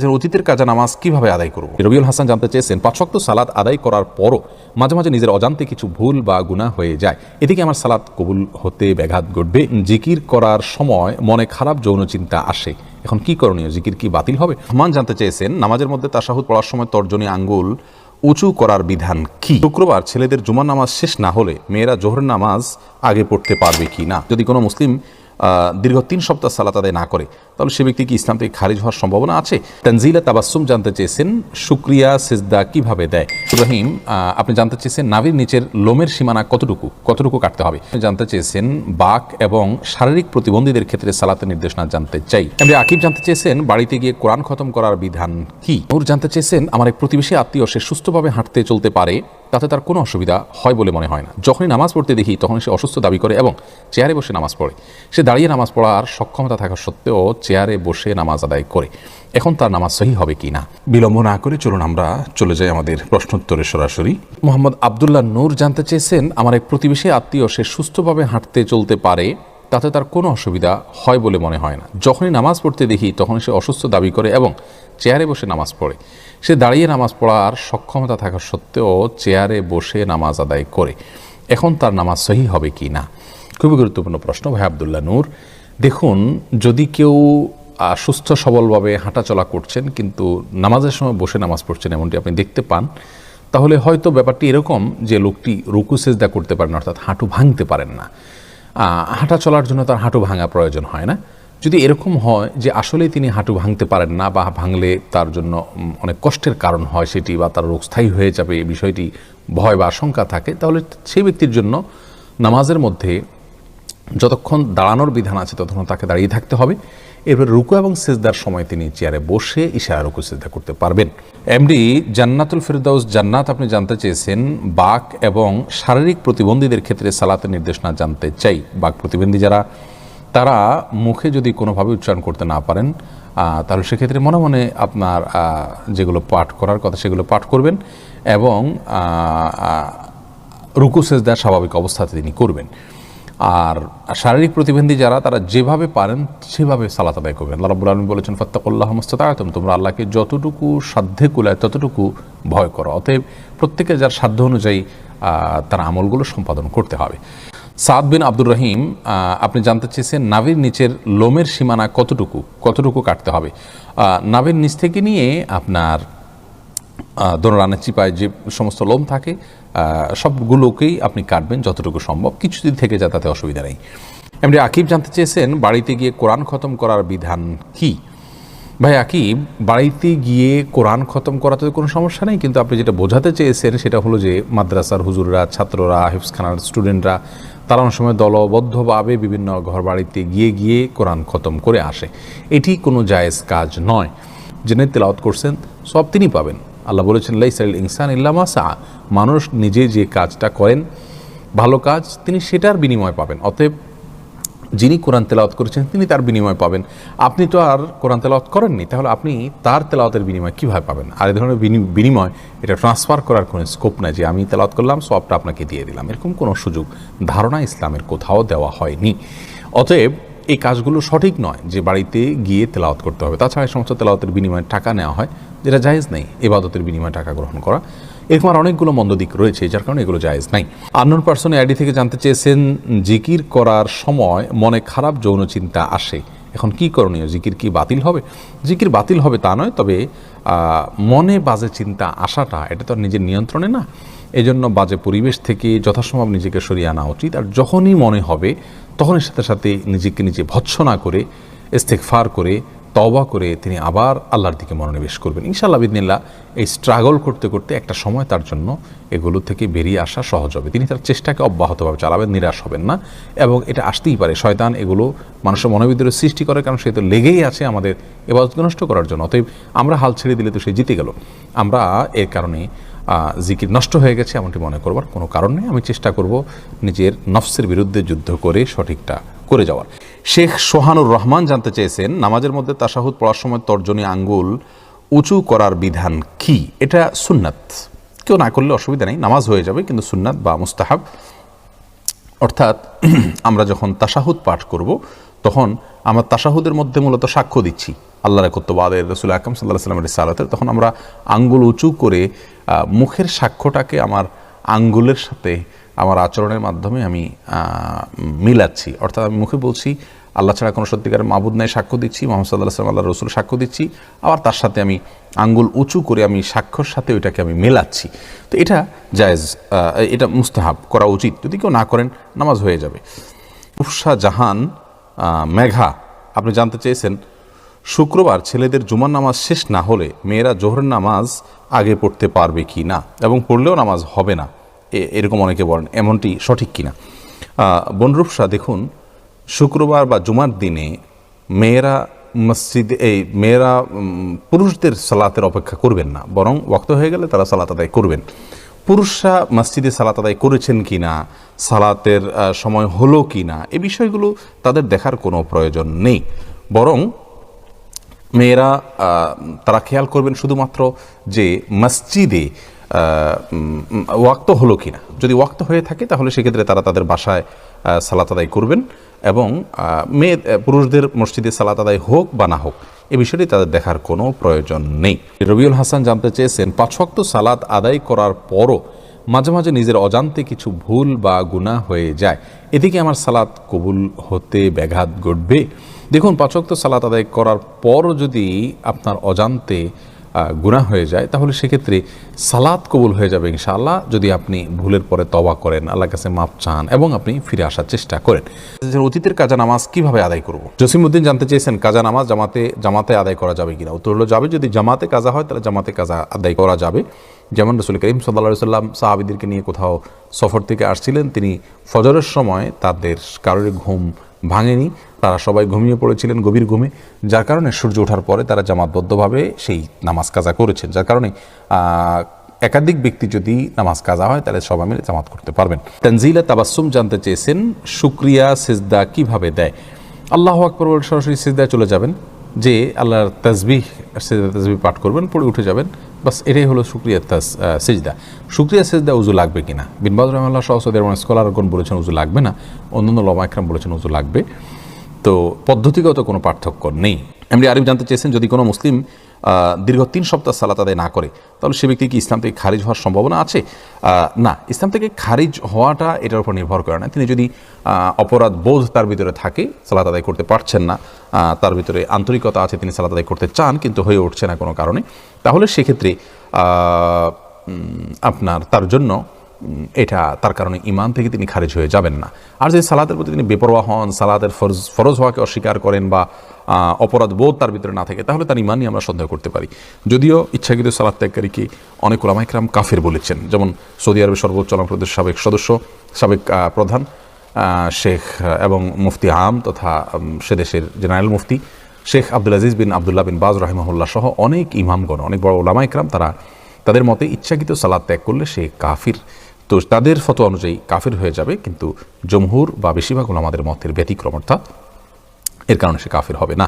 চেয়েছেন অতীতের কাজা নামাজ কিভাবে আদায় করব। রবিউল হাসান জানতে চেয়েছেন 5 ওয়াক্ত সালাত আদায় করার পরও মাঝে মাঝে নিজের অজান্তে কিছু ভুল বা গুনাহ হয়ে যায়, এদিকে আমার সালাত কবুল হতে ব্যাঘাত ঘটবে। জিকির করার সময় মনে খারাপ যৌন চিন্তা আসে, এখন কি করণীয়, জিকির কি বাতিল হবে? রহমান জানতে চেয়েছেন নামাজের মধ্যে তাশাহুদ পড়ার সময় তর্জনী আঙ্গুল উঁচু করার বিধান কি? শুক্রবার ছেলেদের জুমার নামাজ শেষ না হলে মেয়েরা জোহরের নামাজ আগে পড়তে পারবে কি না? যদি কোনো মুসলিম দীর্ঘ 3 সপ্তাহ সালাত আদায় না করে তাহলে সে ব্যক্তি কি ইসলাম থেকে খারিজ হওয়ার সম্ভাবনা আছে? তানজিলা তাবাসসুম জানতে চেয়েছেন শুকরিয়া সিজদা কিভাবে দেয়। ইব্রাহিম আপনি জানতে চেয়েছেন নাভির নিচের লোমের সীমানা কতটুকু কাটতে হবে। জানতে চেয়েছেন বাক এবং শারীরিক প্রতিবন্ধীদের ক্ষেত্রে সালাতের নির্দেশনা জানতে চাই। এমনি আকিব জানতে চেয়েছেন বাড়িতে গিয়ে কোরআন খতম করার বিধান কি? নূর জানতে চেয়েছেন আমার এক প্রতিবেশী আত্মীয় সে সুস্থভাবে হাঁটতে চলতে পারে, তাতে তার কোনো অসুবিধা হয় বলে মনে হয় না। যখনই নামাজ পড়তে দেখি তখন সে অসুস্থ দাবি করে এবং চেয়ারে বসে নামাজ পড়ে। সে দাঁড়িয়ে নামাজ পড়ার সক্ষমতা থাকা সত্ত্বেও চেয়ারে বসে নামাজ আদায় করে, এখন তার নামাজ সহি হবে কি না? বিলম্ব না করে চলুন আমরা চলে যাই আমাদের প্রশ্নোত্তরে সরাসরি। মোহাম্মদ আবদুল্লাহ নূর জানতে চেয়েছেন আমার এক প্রতিবেশী আত্মীয় সে সুস্থভাবে হাঁটতে চলতে পারে, তাতে তার কোনো অসুবিধা হয় বলে মনে হয় না। যখনই নামাজ পড়তে দেখি তখন সে অসুস্থ দাবি করে এবং চেয়ারে বসে নামাজ পড়ে। সে দাঁড়িয়ে নামাজ পড়ার সক্ষমতা থাকা সত্ত্বেও চেয়ারে বসে নামাজ আদায় করে, এখন তার নামাজ সহি হবে কি না? খুবই গুরুত্বপূর্ণ প্রশ্ন ভাই আবদুল্লাহ নূর। দেখুন, যদি কেউ সুস্থ সবলভাবে হাঁটাচলা করছেন কিন্তু নামাজের সময় বসে নামাজ পড়ছেন এমনটি আপনি দেখতে পান, তাহলে হয়তো ব্যাপারটি এরকম যে লোকটি রুকু সেজদা করতে পারেন, অর্থাৎ হাঁটু ভাঙতে পারেন না। হাঁটা চলার জন্য তার হাঁটু ভাঙা প্রয়োজন হয় না। যদি এরকম হয় যে আসলেই তিনি হাঁটু ভাঙতে পারেন না বা ভাঙলে তার জন্য অনেক কষ্টের কারণ হয় সেটি, বা তার রোগ স্থায়ী হয়ে যাবে এই বিষয়টি ভয় বা আশঙ্কা থাকে, তাহলে সেই ব্যক্তির জন্য নামাজের মধ্যে যতক্ষণ দাঁড়ানোর বিধান আছে ততক্ষণ তাকে দাঁড়িয়ে থাকতে হবে। এরপর রুকু এবং সেজদার সময় তিনি চেয়ারে বসে ইশারা রুকু সেজদা করতে পারবেন। এমডি জান্নাতুল ফেরদাউস জান্নাত আপনি জানতে চেয়েছেন বাক এবং শারীরিক প্রতিবন্ধীদের ক্ষেত্রে সালাতের নির্দেশনা জানতে চাই। বাক প্রতিবন্ধী যারা, তারা মুখে যদি কোনোভাবে উচ্চারণ করতে না পারেন তাহলে সেক্ষেত্রে মনে মনে আপনার যেগুলো পাঠ করার কথা সেগুলো পাঠ করবেন এবং রুকু সেজদার স্বাভাবিক অবস্থাতে তিনি করবেন। আর শারীরিক প্রতিবন্ধী যারা, তারা যেভাবে পারেন সেভাবে সালাত আদায় করবেন। আল্লাহ রাব্বুল আলামিন বলেছেন ফাত্তাকুল্লাহ মাস্তাতা'তুম, তোমরা আল্লাহকে যতটুকু সাধ্যে কুলায় ততটুকু ভয় করো। অতএব প্রত্যেকের যার সাধ্য অনুযায়ী তার আমলগুলো সম্পাদন করতে হবে। সাদ বিন আব্দুর রহিম আপনি জানতে চেয়েছেন নাভির নিচের লোমের সীমানা কতটুকু কাটতে হবে। নাভির নিচ থেকে নিয়ে আপনার দোনোরানের চিপায় যে সমস্ত লোম থাকে সবগুলোকেই আপনি কাটবেন যতটুকু সম্ভব, কিছু যদি থেকে যায় তাতে অসুবিধা নেই। এমনি আকিব জানতে চেয়েছেন বাড়িতে গিয়ে কোরআন খতম করার বিধান কি? ভাই আকিব, বাড়িতে গিয়ে কোরআন খতম করাতে কোনো সমস্যা নেই, কিন্তু আপনি যেটা বোঝাতে চেয়েছেন সেটা হলো যে মাদ্রাসার হুজুররা, ছাত্ররা, হিফজখানার স্টুডেন্টরা তারা অনেক সময় দলবদ্ধভাবে বিভিন্ন ঘর বাড়িতে গিয়ে কোরআন খতম করে আসে। এটি কোনো জায়েজ কাজ নয়। যিনি তেলাওয়াত করছেন সব তিনি পাবেন। আল্লাহ বলেছেন লাইসাল ইনসান ইল্লা মা সা, মানুষ নিজে যে কাজটা করেন ভালো কাজ তিনি সেটার বিনিময় পাবেন। অতএব যিনি কোরআন তেলাওয়াত করেছেন তিনি তার বিনিময় পাবেন। আপনি তো আর কোরআন তেলাওয়াত করেননি, তাহলে আপনি তার তেলাওয়াতের বিনিময় কীভাবে পাবেন? আর এই ধরনের বিনিময় এটা ট্রান্সফার করার কোনো স্কোপ নাই যে আমি তেলাওয়াত করলাম সবটা আপনাকে দিয়ে দিলাম, এরকম কোনো সুযোগ ধারণা ইসলামের কোথাও দেওয়া হয়নি। অতএব এই কাজগুলো সঠিক নয় যে বাড়িতে গিয়ে তেলাওয়াত করতে হবে। তাছাড়া এই সমস্ত তেলাওয়াতের বিনিময়ে টাকা নেওয়া হয়, যেটা জায়েজ নেই। ইবাদতের বিনিময়ে টাকা গ্রহণ করা, এরকম আর অনেকগুলো মন্দ দিক রয়েছে যার কারণে এগুলো জায়েজ নাই। আননোন পারসন আইডি থেকে জানতে চেয়েছেন জিকির করার সময় মনে খারাপ যৌন চিন্তা আসে, এখন কি করণীয়? জিকির কি বাতিল হবে? জিকির বাতিল হবে তা নয়, তবে মনে বাজে চিন্তা আসাটা এটা তো আর নিজের নিয়ন্ত্রণে না। এই জন্য বাজে পরিবেশ থেকে যথাসম্ভব নিজেকে সরিয়ে আনা উচিত। আর যখনই মনে হবে তখনই সাথে সাথে নিজেকে নিজে ভৎসনা করে ইস্তেগফার করে তওবা করে তিনি আবার আল্লাহর দিকে মনোনিবেশ করবেন। ইনশাআল্লাহ বিদিনিল্লাহ এই স্ট্রাগল করতে করতে একটা সময় তার জন্য এগুলো থেকে বেরিয়ে আসা সহজ হবে। তিনি তার চেষ্টাকে অব্যাহতভাবে চালাবেন, নিরাশ হবেন না। এবং এটা আসতেই পারে, শয়তান এগুলো মানুষের মনোবিদ্রোহ সৃষ্টি করে, কারণ সে তো লেগেই আছে আমাদের ইবাদত নষ্ট করার জন্য। অতএব আমরা হাল ছেড়ে দিলে তো সে জিতে গেল। আমরা এর কারণে জিকির নষ্ট হয়ে গেছে এমনটি মনে করবার কোনো কারণ নেই। আমি চেষ্টা করব নিজের নফসের বিরুদ্ধে যুদ্ধ করে সঠিকটা করে যাওয়ার। শেখ সোহানুর রহমান জানতে চেয়েছেন নামাজের মধ্যে তাশাহুদ পড়ার সময় তর্জনী আঙ্গুল উঁচু করার বিধান কি? এটা সুন্নাত, কেউ না করলে অসুবিধা নেই, নামাজ হয়ে যাবে, কিন্তু সুন্নাত বা মুস্তাহাব। অর্থাৎ আমরা যখন তাশাহুদ পাঠ করব তখন আমরা তাশাহুদের মধ্যে মূলত সাক্ষ্য দিচ্ছি আল্লাহর একত্ববাদের, রাসূল আকরাম সাল্লাল্লাহু আলাইহি ওয়াসাল্লামের রিসালাতের, তখন আমরা আঙ্গুল উঁচু করে মুখের সাক্ষ্যটাকে আমার আঙ্গুলের সাথে আমার আচরণের মাধ্যমে আমি মিলাচ্ছি। অর্থাৎ আমি মুখে বলছি আল্লাহ ছাড়া কোনো সত্যিকারের মাবুদ নাই, সাক্ষ্য দিচ্ছি, মুহাম্মদ সাল্লাল্লাহু আলাইহি ওয়াসাল্লাম আল্লাহর রাসূল সাক্ষ্য দিচ্ছি, আবার তার সাথে আমি আঙ্গুল উঁচু করে আমি সাক্ষ্যর সাথে ওইটাকে আমি মেলাচ্ছি। তো এটা জায়েজ, এটা মুস্তাহাব, করা উচিত। যদি কেউ না করেন নামাজ হয়ে যাবে। উফসা জাহান মেঘা আপনি জানতে চেয়েছেন, শুক্রবার ছেলেদের জুমার নামাজ শেষ না হলে মেয়েরা জোহরের নামাজ আগে পড়তে পারবে কি না, এবং পড়লেও নামাজ হবে না, এরকম অনেকে বলেন, এমনটি সঠিক কিনা? বনরূপসা, দেখুন, শুক্রবার বা জুমার দিনে মেয়েরা মেয়েরা পুরুষদের সালাতের অপেক্ষা করবেন না, বরং ওয়াক্ত হয়ে গেলে তারা সালাত আদায় করবেন। পুরুষরা মসজিদে সালাত আদায় করেছেন কি না, সালাতের সময় হলো কি না, এই বিষয়গুলো তাদের দেখার কোনো প্রয়োজন নেই, বরং মেয়েরা তারা খেয়াল করবেন শুধুমাত্র যে মসজিদে ওয়াক্ত হলো কিনা। যদি ওয়াক্ত হয়ে থাকে তাহলে সেক্ষেত্রে তারা তাদের বাসায় সালাত আদায় করবেন, এবং পুরুষদের মসজিদে সালাত আদায় হোক বা না হোক এ বিষয়টি তাদের দেখার কোনো প্রয়োজন নেই। রবিউল হাসান জানতে চেয়েছেন, 5 ওয়াক্ত সালাত আদায় করার পরও মাঝে মাঝে নিজের অজান্তে কিছু ভুল বা গুনাহ হয়ে যায়, এতে কি আমার সালাত কবুল হতে ব্যাঘাত ঘটবে? দেখুন, 5 ওয়াক্ত সালাত আদায় করার পরও যদি আপনার অজান্তে গুনাহ হয়ে যায় তাহলে সেক্ষেত্রে সালাত কবুল হয়ে যাবে ইনশাআল্লাহ, যদি আপনি ভুলের পরে তওবা করেন, আল্লাহর কাছে মাপ চান এবং আপনি ফিরে আসার চেষ্টা করেন। অতীতের কাজা নামাজ কিভাবে আদায় করব? জসিমউদ্দিন জানতে চেয়েছেন, কাজা নামাজ জামাতে আদায় করা যাবে কিনা? উত্তর হলো যাবে। যদি জামাতে কাজা হয় তাহলে জামাতে কাজা আদায় করা যাবে। যেমন রাসূল করিম সাল্লাল্লাহু আলাইহি ওয়াসাল্লাম সাহাবীদেরকে নিয়ে কোথাও সফর থেকে আসছিলেন, তিনি ফজরের সময় তাদের কারোর ঘুম ভাঙেনি, তারা সবাই ঘুমিয়ে পড়েছিলেন গভীর ঘুমে, যার কারণে সূর্য ওঠার পরে তারা জামাতবদ্ধভাবে সেই নামাজ কাজা করেছেন। যার কারণে একাধিক ব্যক্তি যদি নামাজ কাজা হয় তাহলে সবাই মিলে জামাত করতে পারবেন। তানজিলা তাবাসসুম জানতে চেয়েছেন, শুকরিয়া সিজদা কিভাবে দেয়? আল্লাহু আকবার বলে সরাসরি সিজদায় চলে যাবেন, যে আল্লাহর তাসবিহ পাঠ করবেন, পড়ে উঠে যাবেন, বাস এটাই হলো শুকরিয়া সিজদা। শুকরিয়া সিজদা উজু লাগবে কিনা? বিন বাজ রাহিমাহুল্লাহ সহ সৌদি আরবের স্কলারগণ বলেছেন উজু লাগবে না, অন্যান্য উলামা ইকরাম বলেছেন উজু লাগবে। তো পদ্ধতিগত কোনো পার্থক্য নেই। এমনি আরিফ জানতে চেয়েছেন, যদি কোনো মুসলিম দীর্ঘ 3 সপ্তাহ সালাত আদায় না করে তাহলে সে ব্যক্তি কি ইসলাম থেকে খারিজ হওয়ার সম্ভাবনা আছে? না, ইসলাম থেকে খারিজ হওয়াটা এটার উপর নির্ভর করে না। তিনি যদি অপরাধ বোধ তার ভিতরে থাকে, সালাত আদায় করতে পারছেন না, তার ভিতরে আন্তরিকতা আছে, তিনি সালাত আদায় করতে চান কিন্তু হয়ে উঠছে না কোনো কারণে, তাহলে সেক্ষেত্রে আপনার তার জন্য এটা তার কারণে ইমান থেকে তিনি খারিজ হয়ে যাবেন না। আর যদি সালাতের প্রতি তিনি বেপরোয়া হন, সালাতের ফরজ হওয়াকে অস্বীকার করেন বা অপরাধ বোধ তার ভিতরে না থাকে, তাহলে তার ইমান নিয়ে আমরা সন্দেহ করতে পারি। যদিও ইচ্ছাকৃত সালাত ত্যাগকারীকে অনেক উলামা ইকরাম কাফের বলেছেন, যেমন সৌদি আরবের সর্বোচ্চ উলামা পরিষদের সাবেক প্রধান শেখ এবং মুফতি আম তথা সে দেশের জেনারেল মুফতি শেখ আব্দুল আজিজ বিন আবদুল্লাহ বিন বাজ রাহিমাহুল্লাহ সহ অনেক ইমামগণ, অনেক বড় উলামা ইকরাম, তাদের মতে ইচ্ছাকৃত সালাত ত্যাগ করলে সে কাফির। তো তাদের ফতোয়া অনুযায়ী কাফির হয়ে যাবে, কিন্তু জমহুর বা বেশিরভাগ উলামাদের মতের ব্যতিক্রম, অর্থাৎ এর কারণে সে কাফির হবে না।